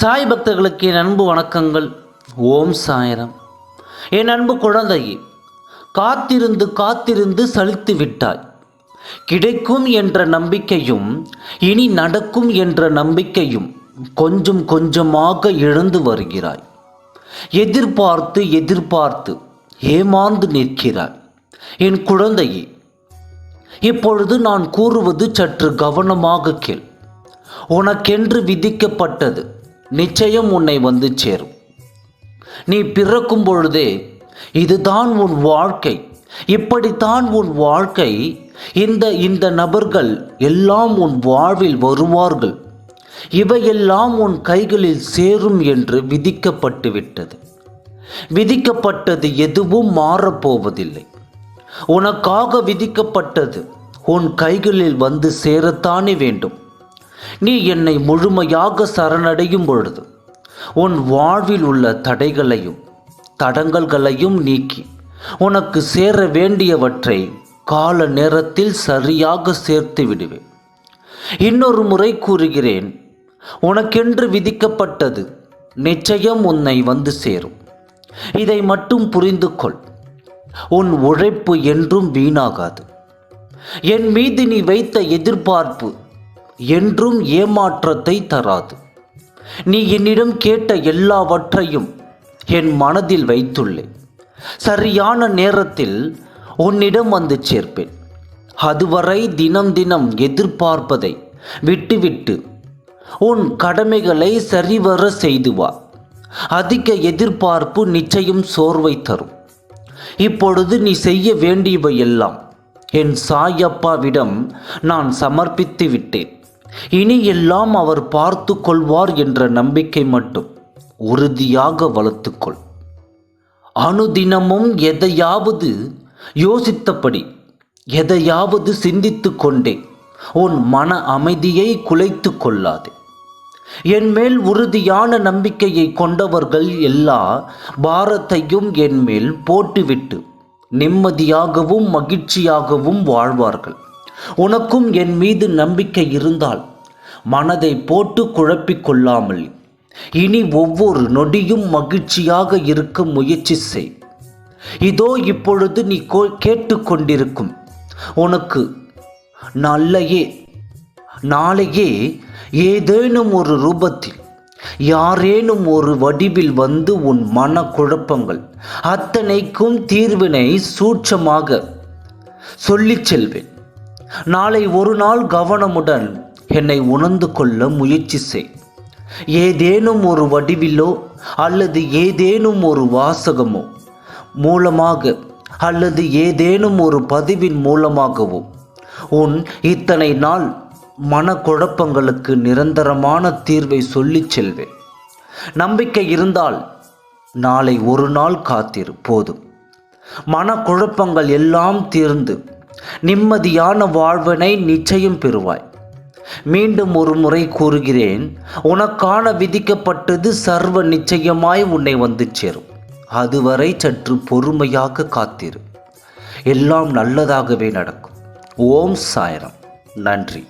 சாய் பக்தர்களுக்கு என் அன்பு வணக்கங்கள். ஓம் சாய்ராம். என் அன்பு குழந்தையே, காத்திருந்து காத்திருந்து சலித்து விட்டாய். கிடைக்கும் என்ற நம்பிக்கையும் இனி நடக்கும் என்ற நம்பிக்கையும் கொஞ்சம் கொஞ்சமாக இழந்து வருகிறாய். எதிர்பார்த்து எதிர்பார்த்து ஏமாந்து நிற்கிறாய். என் குழந்தையே, இப்பொழுது நான் கூறுவது சற்று கவனமாக கேள். உனக்கென்று விதிக்கப்பட்டது நிச்சயம் உன்னை வந்து சேரும். நீ பிறக்கும் பொழுதே இதுதான் உன் வாழ்க்கை, இப்படித்தான் உன் வாழ்க்கை, இந்த நபர்கள் எல்லாம் உன் வாழ்வில் வருவார்கள், இவையெல்லாம் உன் கைகளில் சேரும் என்று விதிக்கப்பட்டு விட்டது. விதிக்கப்பட்டது எதுவும் மாறப்போவதில்லை. உனக்காக விதிக்கப்பட்டது உன் கைகளில் வந்து சேரத்தானே வேண்டும். நீ என்னை முழுமையாக சரணடையும் பொழுது உன் வாழ்வில் உள்ள தடைகளையும் தடங்கல்களையும் நீக்கி உனக்கு சேர வேண்டியவற்றை கால நேரத்தில் சரியாக சேர்த்து விடுவேன். இன்னொரு முறை கூறுகிறேன், உனக்கென்று விதிக்கப்பட்டது நிச்சயம் உன்னை வந்து சேரும். இதை மட்டும் புரிந்து கொள். உன் உழைப்பு என்றும் வீணாகாது. என் மீது நீ வைத்த எதிர்பார்ப்பு என்றும் ஏமாற்றத்தை தராது. நீ என்னிடம் கேட்ட எல்லாவற்றையும் என் மனதில் வைத்துள்ளேன். சரியான நேரத்தில் உன்னிடம் வந்து சேர்ப்பேன். அதுவரை தினம் தினம் எதிர்பார்ப்பதை விட்டுவிட்டு உன் கடமைகளை சரிவர செய்து வா. அதிக எதிர்பார்ப்பு நிச்சயம் சோர்வை தரும். இப்பொழுது நீ செய்ய வேண்டியவையெல்லாம் என் சாயப்பாவிடம் நான் சமர்ப்பித்து விட்டேன். இனி எல்லாம் அவர் பார்த்து கொள்வார் என்ற நம்பிக்கை மட்டும் உறுதியாக வளர்த்துக்கொள். அனுதினமும் எதையாவது யோசித்தபடி, எதையாவது சிந்தித்து கொண்டே உன் மன அமைதியை குலைத்து கொள்ளாதே. என் மேல் உறுதியான நம்பிக்கையை கொண்டவர்கள் எல்லா பாரத்தையும் என் மேல் போட்டுவிட்டு நிம்மதியாகவும் மகிழ்ச்சியாகவும் வாழ்வார்கள். உனக்கும் என் மீது நம்பிக்கை இருந்தால் மனதை போட்டு குழப்பிக் கொள்ளாமல் இனி ஒவ்வொரு நொடியும் மகிழ்ச்சியாக இருக்க முயற்சி செய். இதோ இப்பொழுது நீ கேட்டுக்கொண்டிருக்கும் உனக்கு நாளையே ஏதேனும் ஒரு ரூபத்தில் யாரேனும் ஒரு வடிவில் வந்து உன் மன குழப்பங்கள் அத்தனைக்கும் தீர்வினை சூட்சமாக சொல்லிச் செல்வேன். நாளை ஒரு நாள் கவனமுடன் என்னை உணர்ந்து கொள்ள முயற்சி செய். ஏதேனும் ஒரு வடிவிலோ அல்லது ஏதேனும் ஒரு வாசகமோ மூலமாக அல்லது ஏதேனும் ஒரு பதிவின் மூலமாகவோ உன் இத்தனை நாள் மனக்குழப்பங்களுக்கு நிரந்தரமான தீர்வை சொல்லிச் செல்வேன். நம்பிக்கை இருந்தால் நாளை ஒரு நாள் காத்திரு, போதும். மனக்குழப்பங்கள் எல்லாம் தீர்ந்து நிம்மதியான வாழ்வினை நிச்சயம் பெறுவாய். மீண்டும் ஒரு முறை கூறுகிறேன், உனக்கான விதிக்கப்பட்டது சர்வ நிச்சயமாய் உன்னை வந்து சேரும். அதுவரை சற்று பொறுமையாக காத்திரு. எல்லாம் நல்லதாகவே நடக்கும். ஓம் சாய்ராம். நன்றி.